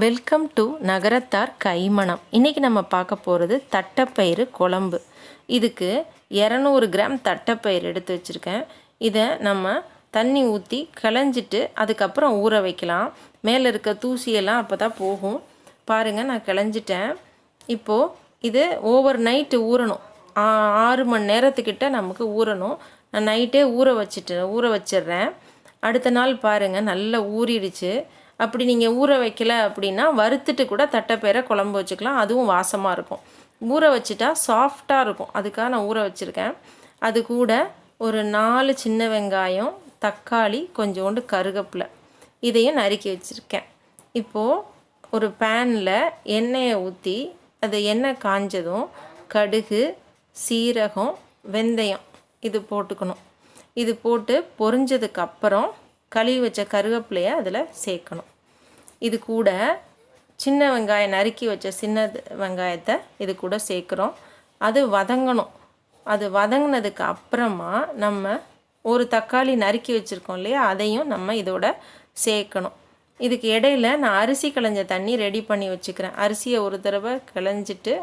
Welcome to நகரத்தார் கைமணம். இன்றைக்கி நம்ம பார்க்க போகிறது தட்டைப்பயிறு குழம்பு. இதுக்கு 200 கிராம் தட்டைப்பயிறு எடுத்து வச்சுருக்கேன். இதை நம்ம தண்ணி ஊற்றி கிளஞ்சிட்டு அதுக்கப்புறம் ஊற வைக்கலாம். மேலே இருக்க தூசியெல்லாம் அப்போ தான் போகும். பாருங்கள், நான் கிளஞ்சிட்டேன். இப்போது இது ஓவர் நைட்டு ஊறணும். 6 மணி நேரத்துக்கிட்ட நமக்கு ஊறணும். நான் நைட்டே ஊற வச்சிடுறேன். அடுத்த நாள் பாருங்கள், நல்லா ஊறிடுச்சு. அப்படி நீங்கள் ஊற வைக்கல அப்படின்னா வறுத்துட்டு கூட தட்டைப்பயிரை குழம்பு வச்சுக்கலாம். அதுவும் வாசமாக இருக்கும். ஊற வச்சுட்டா சாஃப்டாக இருக்கும். அதுக்காக நான் ஊற வச்சுருக்கேன். அது கூட ஒரு 4 சின்ன வெங்காயம், தக்காளி, கொஞ்சோண்டு கருவேப்பிலை, இதையும் நறுக்கி வச்சுருக்கேன். இப்போது ஒரு பேனில் எண்ணெயை ஊற்றி அது எண்ணெய் காஞ்சதும் கடுகு, சீரகம், வெந்தயம் இது போட்டுக்கணும். இது போட்டு பொரிஞ்சதுக்கப்புறம் கழுவி வச்ச கருவேப்பிலையை அதில் சேர்க்கணும். இது கூட சின்ன வெங்காயம் நறுக்கி வச்ச சின்ன வெங்காயத்தை இது கூட சேர்க்குறோம். அது வதங்கணும். அது வதங்கினதுக்கு அப்புறமா நம்ம ஒரு தக்காளி நறுக்கி வச்சுருக்கோம் இல்லையா, அதையும் நம்ம இதோட சேர்க்கணும். இதுக்கு இடையில நான் அரிசி களைஞ்ச தண்ணி ரெடி பண்ணி வச்சுக்கிறேன். அரிசியை ஒரு தடவை கிளஞ்சிட்டு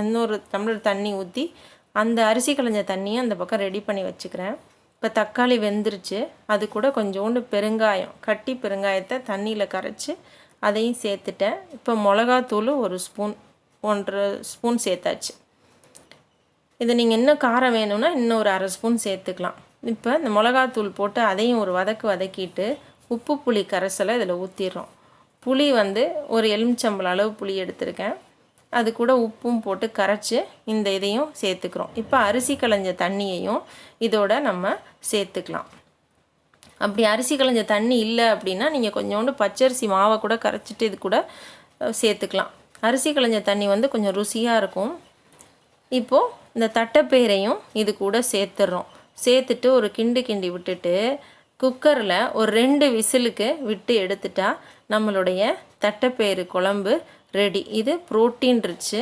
இன்னொரு டம்ளர் தண்ணி ஊற்றி அந்த அரிசி களைஞ்ச தண்ணியை அந்த பக்கம் ரெடி பண்ணி வச்சுக்கிறேன். இப்போ தக்காளி வெந்துருச்சு. அது கூட கொஞ்சோண்டு பெருங்காயம், கட்டி பெருங்காயத்தை தண்ணியில் கரைச்சி அதையும் சேர்த்துட்டேன். இப்போ மிளகாத்தூள் 1 ஸ்பூன், 1.5 ஸ்பூன் சேர்த்தாச்சு. இதை நீங்கள் இன்னும் காரம் வேணும்னா இன்னும் ஒரு 1/2 ஸ்பூன் சேர்த்துக்கலாம். இப்போ இந்த மிளகாத்தூள் போட்டு அதையும் ஒரு வதக்கிட்டு உப்பு புளி கரைசலை இதில் ஊற்றிடுறோம். புளி ஒரு எலுமிச்சம்பழம் அளவு புளி எடுத்திருக்கேன். அது கூட உப்பும் போட்டு கரைச்சி இந்த இதையும் சேர்த்துக்கிறோம். இப்போ அரிசி களைஞ்ச தண்ணியையும் இதோட நம்ம சேர்த்துக்கலாம். அப்படி அரிசி களைஞ்ச தண்ணி இல்லை அப்படின்னா நீங்கள் கொஞ்சோண்டு பச்சரிசி மாவை கூட கரைச்சிட்டு இது கூட சேர்த்துக்கலாம். அரிசி களைஞ்ச தண்ணி கொஞ்சம் ருசியாக இருக்கும். இப்போது இந்த தட்டைப்பயிரையும் இது கூட சேர்த்துடுறோம். சேர்த்துட்டு ஒரு கிண்டி விட்டுட்டு குக்கரில் ஒரு 2 விசிலுக்கு விட்டு எடுத்துட்டா நம்மளுடைய தட்டைப்பயிறு குழம்பு ரெடி. இது புரோட்டீன் ரிச்சு.